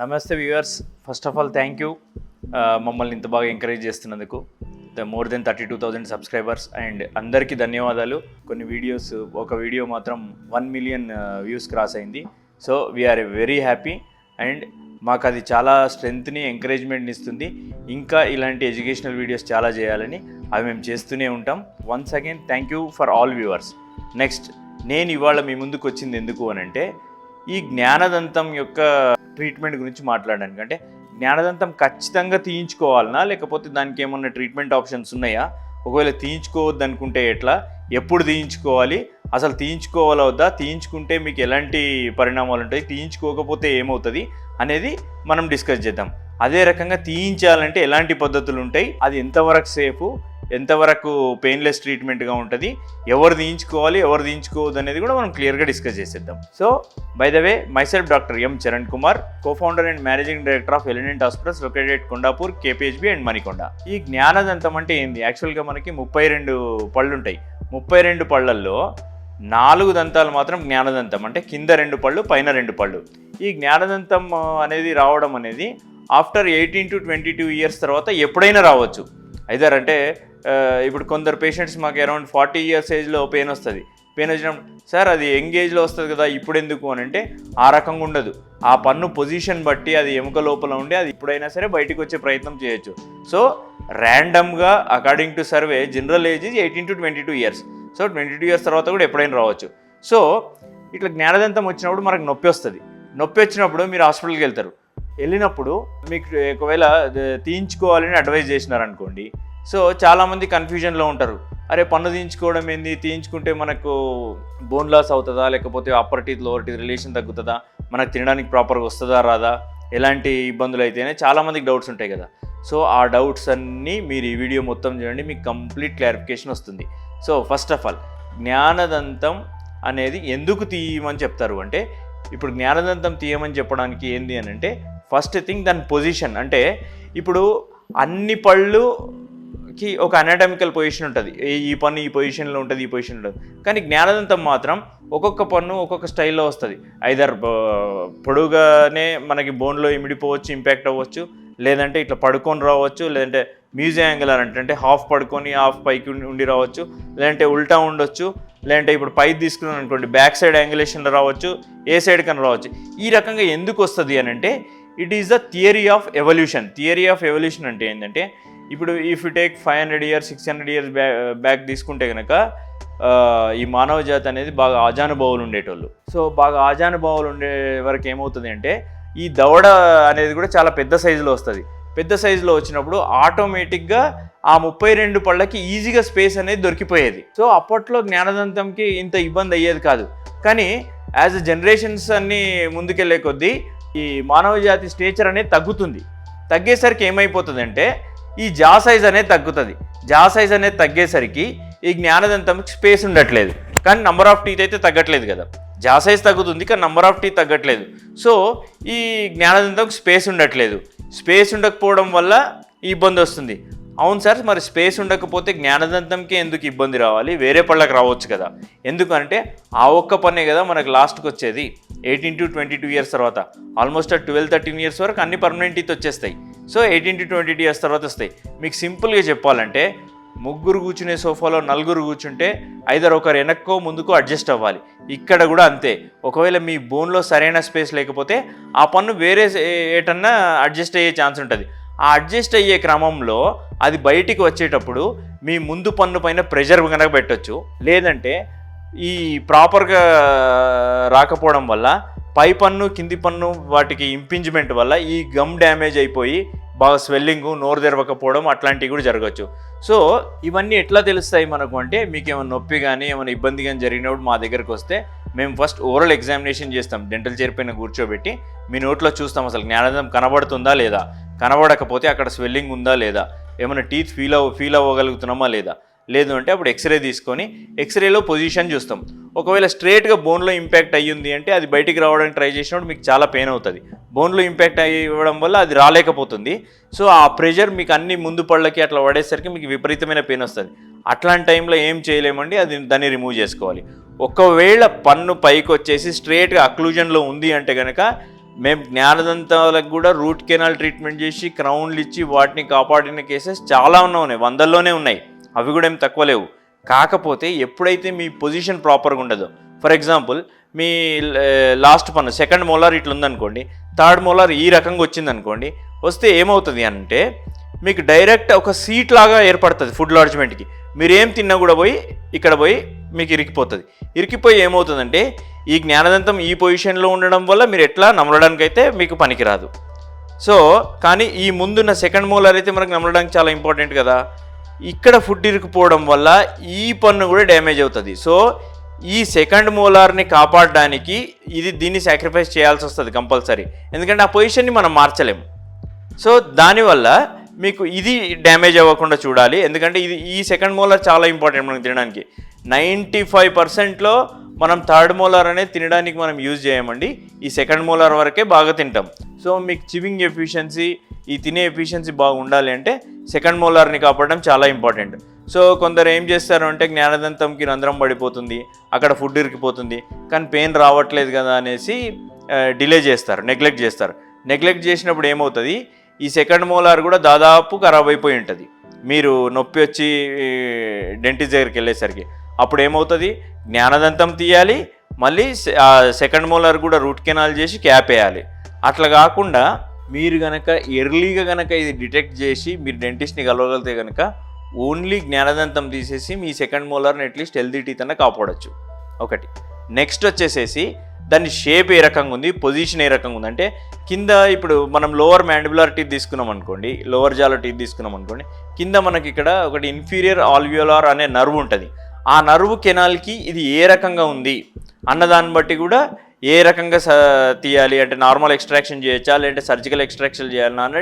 నమస్తే viewers, first of all thank you మమ్మల్ని ఇంత బాగా ఎంకరేజ్ చేస్తున్నందుకు. మోర్ దెన్ 32,000 సబ్స్క్రైబర్స్ అండ్ అందరికీ ధన్యవాదాలు. కొన్ని వీడియోస్, ఒక వీడియో మాత్రం 1 మిలియన్ వ్యూస్ క్రాస్ అయింది. So we are very happy and మాకు అది చాలా స్ట్రెంగ్త్ని, ఎంకరేజ్మెంట్ని ఇస్తుంది. ఇంకా ఇలాంటి ఎడ్యుకేషనల్ వీడియోస్ చాలా చేయాలని అవి మేము చేస్తూనే ఉంటాం. Once again thank you for all viewers. Next, నేను ఇవాళ మీ ముందుకు వచ్చింది ఎందుకు అనంటే ఈ జ్ఞానదంతం యొక్క ట్రీట్మెంట్ గురించి మాట్లాడడానికి. అంటే జ్ఞానదంతం ఖచ్చితంగా తీయించుకోవాలనా, లేకపోతే దానికి ఏమన్నా ట్రీట్మెంట్ ఆప్షన్స్ ఉన్నాయా, ఒకవేళ తీయించుకోవద్దు అనుకుంటే ఎట్లా, ఎప్పుడు తీయించుకోవాలి, అసలు తీయించుకోవాలా వద్దా, తీయించుకుంటే మీకు ఎలాంటి పరిణామాలు ఉంటాయి, తీయించుకోకపోతే ఏమవుతుంది అనేది మనం డిస్కస్ చేద్దాం. అదే రకంగా తీయించాలంటే ఎలాంటి పద్ధతులు ఉంటాయి, అది ఎంతవరకు సేఫ్, ఎంతవరకు పెయిన్లెస్ ట్రీట్మెంట్గా ఉంటుంది, ఎవరు తీయించుకోవాలి ఎవరు తీయించుకోవద్దు అనేది కూడా మనం క్లియర్గా డిస్కస్ చేసేద్దాం. So by the way, myself doctor M Charan Kumar, co-founder and managing director of ఎలినెంట్ hospitals located at Kondapur, KPHB and Manikonda. ఈ జ్ఞానదంతం అంటే ఏంది? యాక్చువల్గా మనకి 32 పళ్ళు ఉంటాయి. 32 పళ్ళల్లో 4 దంతాలు మాత్రం జ్ఞానదంతం, అంటే కింద 2 పళ్ళు పైన 2 పళ్ళు. ఈ జ్ఞానదంతం అనేది రావడం అనేది ఆఫ్టర్ 18 to 22 ఇయర్స్ తర్వాత ఎప్పుడైనా రావచ్చు. ఐదర్ అంటే ఇప్పుడు కొందరు పేషెంట్స్ మాకు అరౌండ్ 40 ఇయర్స్ ఏజ్లో పెయిన్ వస్తుంది. పెయిన్ వచ్చినప్పుడు, సార్ అది యంగ్ ఏజ్లో వస్తుంది కదా ఇప్పుడు ఎందుకు అని అంటే, ఆ రకంగా ఉండదు. ఆ పన్ను పొజిషన్ బట్టి అది ఎముక లోపల ఉండి అది ఇప్పుడైనా సరే బయటికి వచ్చే ప్రయత్నం చేయొచ్చు. సో ర్యాండమ్గా according to survey general age 18 to 22 years. So 22 years తర్వాత కూడా ఎప్పుడైనా రావచ్చు. సో ఇట్లా జ్ఞానదంతం వచ్చినప్పుడు మనకు నొప్పి వస్తుంది. నొప్పి వచ్చినప్పుడు మీరు హాస్పిటల్కి వెళ్తారు. వెళ్ళినప్పుడు మీకు ఒకవేళ తీయించుకోవాలని అడ్వైజ్ చేసినారనుకోండి, సో చాలామంది కన్ఫ్యూజన్లో ఉంటారు. అరే పన్ను తీయించుకోవడం ఏంది, తీయించుకుంటే మనకు బోన్ లాస్ అవుతుందా, లేకపోతే upper teeth lower teeth relation తగ్గుతుందా, మనకు తినడానికి ప్రాపర్గా వస్తుందా రాదా, ఎలాంటి ఇబ్బందులు అయితేనే చాలామందికి డౌట్స్ ఉంటాయి కదా. సో ఆ డౌట్స్ అన్నీ మీరు ఈ వీడియో మొత్తం చూడండి, మీకు కంప్లీట్ క్లారిఫికేషన్ వస్తుంది. సో ఫస్ట్ ఆఫ్ ఆల్, జ్ఞానదంతం అనేది ఎందుకు తీయమని చెప్తారు అంటే, ఇప్పుడు జ్ఞానదంతం తీయమని చెప్పడానికి ఏంది అని అంటే, ఫస్ట్ థింగ్ దాని పొజిషన్. అంటే ఇప్పుడు అన్ని పళ్ళుకి ఒక అనాటమికల్ పొజిషన్ ఉంటుంది. ఈ పన్ను ఈ పొజిషన్లో ఉంటుంది, ఈ పొజిషన్లో ఉంటుంది. కానీ జ్ఞానదంతం మాత్రం ఒక్కొక్క పన్ను ఒక్కొక్క స్టైల్లో వస్తుంది. ఐదర్ పొడుగానే మనకి బోన్లో ఇమిడిపోవచ్చు, ఇంపాక్ట్ అవ్వచ్చు, లేదంటే ఇట్లా పడుకొని రావచ్చు, లేదంటే మ్యూజియం యాంగులర్ అంటే హాఫ్ పడుకొని హాఫ్ పైకి ఉండి రావచ్చు, లేదంటే ఉల్టా ఉండొచ్చు, లేదంటే ఇప్పుడు పైకి తీసుకున్నాను అనుకోండి బ్యాక్ సైడ్ యాంగులేషన్లో రావచ్చు, ఏ సైడ్ కన్నా రావచ్చు. ఈ రకంగా ఎందుకు వస్తుంది అని అంటే, it is the theory of evolution. Theory of evolution అంటే ఏంటంటే, ఇప్పుడు if you take 500 years 600 years back తీసుకుంటే కనుక ఈ మానవ జాతి అనేది బాగా ఆజానుభావులు ఉండేటోళ్ళు. సో బాగా ఆజానుభావులు ఉండే వరకు ఏమవుతుంది అంటే, ఈ దవడ అనేది కూడా చాలా పెద్ద సైజులో వస్తుంది. పెద్ద సైజులో వచ్చినప్పుడు ఆటోమేటిక్గా ఆ 32 పళ్ళకి ఈజీగా స్పేస్ అనేది దొరికిపోయేది. సో అప్పట్లో జ్ఞానదంతంకి ఇంత ఇబ్బంది అయ్యేది కాదు. కానీ యాజ్ జనరేషన్స్ అన్నీ ముందుకెళ్లే కొద్దీ ఈ మానవ జాతి స్టేచర్ అనేది తగ్గుతుంది. తగ్గేసరికి ఏమైపోతుందంటే, ఈ జా సైజ్ అనేది తగ్గుతుంది. జా సైజ్ అనేది తగ్గేసరికి ఈ జ్ఞానదంతంకి స్పేస్ ఉండట్లేదు. కానీ నంబర్ ఆఫ్ టీత్ అయితే తగ్గట్లేదు కదా. జా సైజ్ తగ్గుతుంది కానీ నంబర్ ఆఫ్ టీత్ తగ్గట్లేదు. సో ఈ జ్ఞానదంతంకి స్పేస్ ఉండట్లేదు. స్పేస్ ఉండకపోవడం వల్ల ఈ ఇబ్బంది వస్తుంది. అవును సార్, మరి స్పేస్ ఉండకపోతే జ్ఞానదంతంకి ఎందుకు ఇబ్బంది రావాలి, వేరే పళ్ళకి రావచ్చు కదా. ఎందుకంటే ఆ ఒక్క పన్నే కదా మనకు లాస్ట్కి వచ్చేది 18 to 22 ఇయర్స్ తర్వాత. ఆల్మోస్ట్ 12-13 ఇయర్స్ వరకు అన్ని పర్మనెంట్ టీత్ వచ్చేస్తాయి. సో 18 to 22 ఇయర్స్ తర్వాత వస్తాయి. మీకు సింపుల్గా చెప్పాలంటే, ముగ్గురు కూర్చునే సోఫాలో 4 కూర్చుంటే ఐదర్ ఒకరు వెనక్కో ముందుకో అడ్జస్ట్ అవ్వాలి. ఇక్కడ కూడా అంతే. ఒకవేళ మీ బోన్లో సరైన స్పేస్ లేకపోతే ఆ పన్ను వేరే ఏటన్నా అడ్జస్ట్ అయ్యే ఛాన్స్ ఉంటుంది. ఆ అడ్జస్ట్ అయ్యే క్రమంలో అది బయటికి వచ్చేటప్పుడు మీ ముందు పన్ను పైన ప్రెషర్ కనుక పెట్టచ్చు, లేదంటే ఈ ప్రాపర్గా రాకపోవడం వల్ల పై పన్ను కింది పన్ను వాటికి ఇంపింజ్మెంట్ వల్ల ఈ గమ్ డ్యామేజ్ అయిపోయి బాగా స్వెల్లింగ్, నోరు తెరవకపోవడం అట్లాంటివి కూడా జరగచ్చు. సో ఇవన్నీ ఎట్లా తెలుస్తాయి మనకు అంటే, మీకు ఏమైనా నొప్పి కానీ ఏమైనా ఇబ్బంది కానీ జరిగినప్పుడు మా దగ్గరకు వస్తే మేము ఫస్ట్ ఓరల్ ఎగ్జామినేషన్ చేస్తాం. డెంటల్ చైర్ పైన కూర్చోబెట్టి మీ నోట్లో చూస్తాం అసలు జ్ఞానదంతం కనబడుతుందా లేదా, కనబడకపోతే అక్కడ స్వెల్లింగ్ ఉందా లేదా, ఏమైనా టీత్ ఫీల్ అవ్వగలుగుతున్నామా లేదా, లేదు అంటే అప్పుడు ఎక్స్రే తీసుకొని ఎక్స్రేలో పొజిషన్ చూస్తాం. ఒకవేళ స్ట్రేట్గా బోన్లో ఇంపాక్ట్ అయ్యింది అంటే అది బయటికి రావడానికి ట్రై చేసినప్పుడు మీకు చాలా పెయిన్ అవుతుంది. బోన్లో ఇంపాక్ట్ అయ్యడం వల్ల అది రాలేకపోతుంది. సో ఆ ప్రెషర్ మీకు అన్ని ముందు పళ్ళకి అట్లా పడేసరికి మీకు విపరీతమైన పెయిన్ వస్తుంది. అట్లాంటి టైంలో ఏం చేయలేమండి, దాన్ని రిమూవ్ చేసుకోవాలి. ఒకవేళ పన్ను పైకి వచ్చేసి స్ట్రేట్గా అక్లూజన్లో ఉంది అంటే కనుక మేము జ్ఞానదంతాలకు కూడా రూట్ కెనాల్ ట్రీట్మెంట్ చేసి క్రౌన్లు ఇచ్చి వాటిని కాపాడిన కేసెస్ చాలా ఉన్నాయి, వందల్లోనే ఉన్నాయి, అవి కూడా ఏం తక్కువ లేవు. కాకపోతే ఎప్పుడైతే మీ పొజిషన్ ప్రాపర్గా ఉండదో, ఫర్ ఎగ్జాంపుల్ మీ లాస్ట్ పన్ను సెకండ్ మోలార్ ఇట్లా ఉందనుకోండి, థర్డ్ మోలార్ ఈ రకంగా వచ్చిందనుకోండి, వస్తే ఏమవుతుంది అంటే మీకు డైరెక్ట్ ఒక సీట్ లాగా ఏర్పడుతుంది ఫుడ్ లాడ్జ్మెంట్కి. మీరు ఏం తిన్నా కూడా పోయి ఇక్కడ పోయి మీకు ఇరికిపోతుంది. ఇరికిపోయి ఏమవుతుందంటే ఈ జ్ఞానదంతం ఈ పొజిషన్లో ఉండడం వల్ల మీరు ఎట్లా నమలడానికైతే మీకు పనికిరాదు. సో కానీ ఈ ముందున్న సెకండ్ మోలార్ అయితే మనకు నమలడానికి చాలా ఇంపార్టెంట్ కదా. ఇక్కడ ఫుడ్ ఇరుకుపోవడం వల్ల ఈ పన్ను కూడా డ్యామేజ్ అవుతుంది. సో ఈ సెకండ్ మోలార్ని కాపాడడానికి దీన్ని సాక్రిఫైస్ చేయాల్సి వస్తుంది కంపల్సరీ, ఎందుకంటే ఆ పొజిషన్ని మనం మార్చలేము. సో దానివల్ల మీకు ఇది డ్యామేజ్ అవ్వకుండా చూడాలి, ఎందుకంటే ఈ సెకండ్ మోలార్ చాలా ఇంపార్టెంట్ మనకు తినడానికి. 95%లో మనం థర్డ్ మోలార్ అనేది తినడానికి మనం యూజ్ చేయమండి, ఈ సెకండ్ మోలార్ వరకే బాగా తింటాం. సో మీకు చివింగ్ ఎఫిషియన్సీ, ఈ తినే ఎఫిషియన్సీ బాగుండాలి అంటే సెకండ్ మోలార్ని కాపాడడం చాలా ఇంపార్టెంట్. సో కొందరు ఏం చేస్తారు అంటే జ్ఞానదంతంకి రంధ్రం పడిపోతుంది, అక్కడ ఫుడ్ ఇరికిపోతుంది, కానీ పెయిన్ రావట్లేదు కదా అనేసి డిలే చేస్తారు, నెగ్లెక్ట్ చేస్తారు. నెగ్లెక్ట్ చేసినప్పుడు ఏమవుతుంది, ఈ సెకండ్ మోలార్ కూడా దాదాపు ఖరాబ్ అయిపోయి ఉంటుంది. మీరు నొప్పి వచ్చి డెంటిస్ట్ దగ్గరికి వెళ్ళేసరికి అప్పుడు ఏమవుతుంది, జ్ఞానదంతం తీయాలి, మళ్ళీ సెకండ్ మోలార్ కూడా రూట్ కెనాల్ చేసి క్యాప్ వేయాలి. అట్లా కాకుండా మీరు కనుక ఎర్లీగా కనుక ఇది డిటెక్ట్ చేసి మీరు డెంటిస్ట్ని కలవగలిగితే కనుక ఓన్లీ జ్ఞానదంతం తీసేసి మీ సెకండ్ మోలార్ని అట్లీస్ట్ హెల్తీ టీత్ అన్న కాపాడొచ్చు. ఒకటి. నెక్స్ట్ వచ్చేసేసి దాని షేప్ ఏ రకంగా ఉంది, పొజిషన్ ఏ రకంగా ఉంది అంటే కింద ఇప్పుడు మనం లోవర్ మ్యాండిబులర్ టీత్ తీసుకున్నాం అనుకోండి, లోవర్ జాలో టీత్ తీసుకున్నాం అనుకోండి, కింద మనకి ఇక్కడ ఒకటి ఇన్ఫీరియర్ ఆల్వియోలార్ అనే నర్వ్ ఉంటుంది. ఆ నర్వ్ కెనాల్కి ఇది ఏ రకంగా ఉంది అన్నదాన్ని బట్టి కూడా ఏ రకంగా తీయాలి అంటే నార్మల్ ఎక్స్ట్రాక్షన్ చేయొచ్చా లేదంటే సర్జికల్ ఎక్స్ట్రాక్షన్ చేయాలన్నా అనే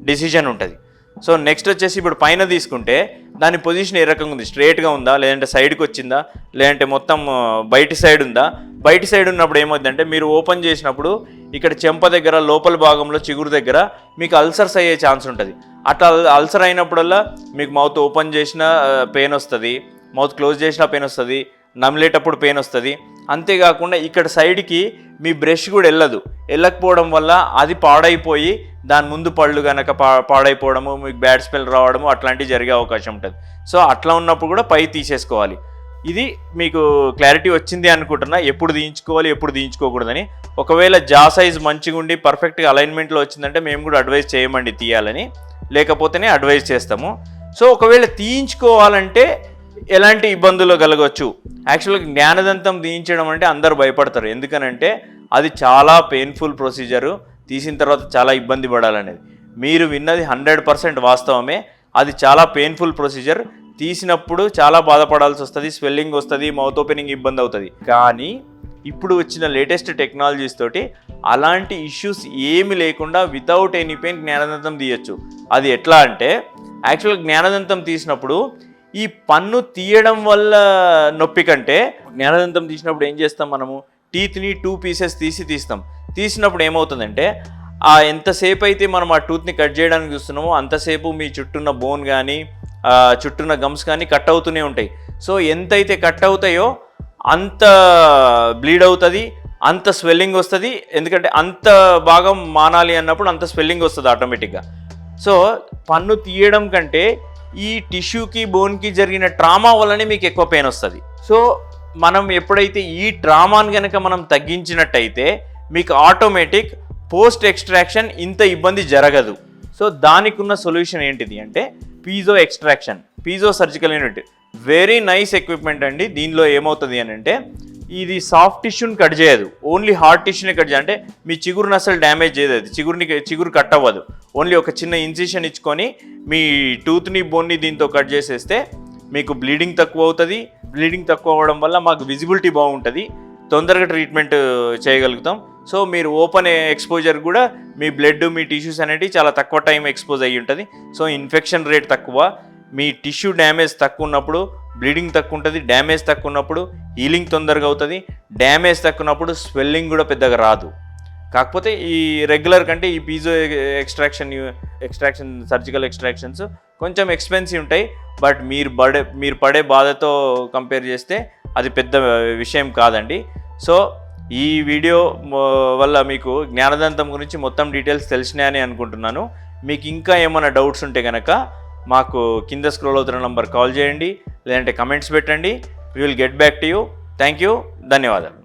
డిసిజన్ ఉంటుంది. సో నెక్స్ట్ వచ్చేసి ఇప్పుడు పైన తీసుకుంటే దాని పొజిషన్ ఏ రకంగా ఉంది, స్ట్రైట్గా ఉందా లేదంటే సైడ్కి వచ్చిందా లేదంటే మొత్తం బయటి సైడ్ ఉందా. బయటి సైడ్ ఉన్నప్పుడు ఏమవుతుందంటే మీరు ఓపెన్ చేసినప్పుడు ఇక్కడ చెంప దగ్గర లోపల భాగంలో చిగురు దగ్గర మీకు అల్సర్స్ అయ్యే ఛాన్స్ ఉంటుంది. అట్లా అల్సర్ అయినప్పుడల్లా మీకు మౌత్ ఓపెన్ చేసిన పెయిన్ వస్తుంది, మౌత్ క్లోజ్ చేసిన పెయిన్ వస్తుంది, నమిలేటప్పుడు పెయిన్ వస్తుంది. అంతేకాకుండా ఇక్కడ సైడ్కి మీ బ్రష్ కూడా వెళ్ళకపోవడం వల్ల అది పాడైపోయి దాని ముందు పళ్ళు కనుక పాడైపోవడము, మీకు బ్యాడ్ స్మెల్ రావడము అట్లాంటివి జరిగే అవకాశం ఉంటుంది. సో అట్లా ఉన్నప్పుడు కూడా పై తీసేసుకోవాలి. ఇది మీకు క్లారిటీ వచ్చింది అనుకుంటున్నా, ఎప్పుడు తీయించుకోవాలి ఎప్పుడు తీయించుకోకూడదని. ఒకవేళ జా సైజ్ మంచిగా ఉండి పర్ఫెక్ట్గా అలైన్మెంట్లో వచ్చిందంటే మేము కూడా అడ్వైజ్ చేయమండి తీయాలని, లేకపోతేనే అడ్వైజ్ చేస్తాము. సో ఒకవేళ తీయించుకోవాలంటే ఎలాంటి ఇబ్బందులు కలగవచ్చు. యాక్చువల్గా జ్ఞానదంతం తీయించడం అంటే అందరు భయపడతారు, ఎందుకనంటే అది చాలా పెయిన్ఫుల్ ప్రొసీజరు, తీసిన తర్వాత చాలా ఇబ్బంది పడాలనేది. మీరు విన్నది 100% వాస్తవమే, అది చాలా పెయిన్ఫుల్ ప్రొసీజర్. తీసినప్పుడు చాలా బాధపడాల్సి వస్తుంది, స్వెల్లింగ్ వస్తుంది, మౌత్ ఓపెనింగ్ ఇబ్బంది అవుతుంది. కానీ ఇప్పుడు వచ్చిన లేటెస్ట్ టెక్నాలజీస్ తోటి అలాంటి ఇష్యూస్ ఏమి లేకుండా వితౌట్ ఎనీ పెయిన్ జ్ఞానదంతం తీయచ్చు. అది ఎట్లా అంటే యాక్చువల్గా జ్ఞానదంతం తీసినప్పుడు ఈ పన్ను తీయడం వల్ల నొప్పి కంటే జ్ఞానదంతం తీసినప్పుడు ఏం చేస్తాం, మనము టీత్ని 2 పీసెస్ తీస్తాం. తీసినప్పుడు ఏమవుతుందంటే ఎంతసేపు అయితే మనం ఆ టూత్ని కట్ చేయడానికి చూస్తున్నామో అంతసేపు మీ చుట్టూన్న బోన్ కానీ చుట్టూన్న గమ్స్ కానీ కట్ అవుతూనే ఉంటాయి. సో ఎంతైతే కట్ అవుతాయో అంత బ్లీడ్ అవుతుంది, అంత స్వెల్లింగ్ వస్తుంది. ఎందుకంటే అంత భాగం మానాలి అన్నప్పుడు అంత స్వెల్లింగ్ వస్తుంది ఆటోమేటిక్గా. సో పన్ను తీయడం కంటే ఈ టిష్యూకి బోన్కి జరిగిన ట్రామా వల్లనే మీకు ఎక్కువ పెయిన్ వస్తుంది. సో మనం ఎప్పుడైతే ఈ ట్రామాని కనుక మనం తగ్గించినట్టయితే మీకు ఆటోమేటిక్ పోస్ట్ ఎక్స్ట్రాక్షన్ ఇంత ఇబ్బంది జరగదు. సో దానికి ఉన్న సొల్యూషన్ ఏంటిది అంటే piezo extraction, piezo surgical unit. Very nice equipment అండి. దీనిలో ఏమవుతుంది అని అంటే ఇది సాఫ్ట్ టిష్యూని కట్ చేయదు, ఓన్లీ హార్డ్ టిష్యూని కట్ చేయదు. అంటే మీ చిగురుని అసలు డ్యామేజ్ చేయదు, అది చిగురు కట్ అవ్వదు. ఓన్లీ ఒక చిన్న ఇన్సిషన్ ఇచ్చుకొని మీ టూత్ని బోన్ని దీంతో కట్ చేసేస్తే మీకు బ్లీడింగ్ తక్కువ అవుతుంది. బ్లీడింగ్ తక్కువ అవ్వడం వల్ల మాకు విజిబిలిటీ బాగుంటుంది, తొందరగా ట్రీట్మెంట్ చేయగలుగుతాం. సో మీరు ఓపెన్ ఎక్స్పోజర్ కూడా మీ బ్లడ్ మీ టిష్యూస్ అనేవి చాలా తక్కువ టైం ఎక్స్పోజ్ అయ్యి ఉంటుంది. సో ఇన్ఫెక్షన్ రేట్ తక్కువ, మీ టిష్యూ డ్యామేజ్ తక్కువ ఉన్నప్పుడు బ్లీడింగ్ తక్కువ ఉంటుంది, డ్యామేజ్ తక్కువ ఉన్నప్పుడు హీలింగ్ తొందరగా అవుతుంది, డ్యామేజ్ తక్కువ ఉన్నప్పుడు స్వెల్లింగ్ కూడా పెద్దగా రాదు. కాకపోతే ఈ రెగ్యులర్ కంటే ఈ పీజో ఎక్స్ట్రాక్షన్ సర్జికల్ ఎక్స్ట్రాక్షన్స్ కొంచెం ఎక్స్పెన్సివ్ ఉంటాయి. బట్ మీరు పడే బాధతో కంపేర్ చేస్తే అది పెద్ద విషయం కాదండి. సో ఈ వీడియో వల్ల మీకు జ్ఞానదంతం గురించి మొత్తం డీటెయిల్స్ తెలిసినాయని అనుకుంటున్నాను. మీకు ఇంకా ఏమైనా డౌట్స్ ఉంటే కనుక మాకు కింద స్క్రోల్ అవుతున్న నంబర్ కాల్ చేయండి, లేదంటే కమెంట్స్ పెట్టండి. We will get back to you. Thank you. ధన్యవాదాలు.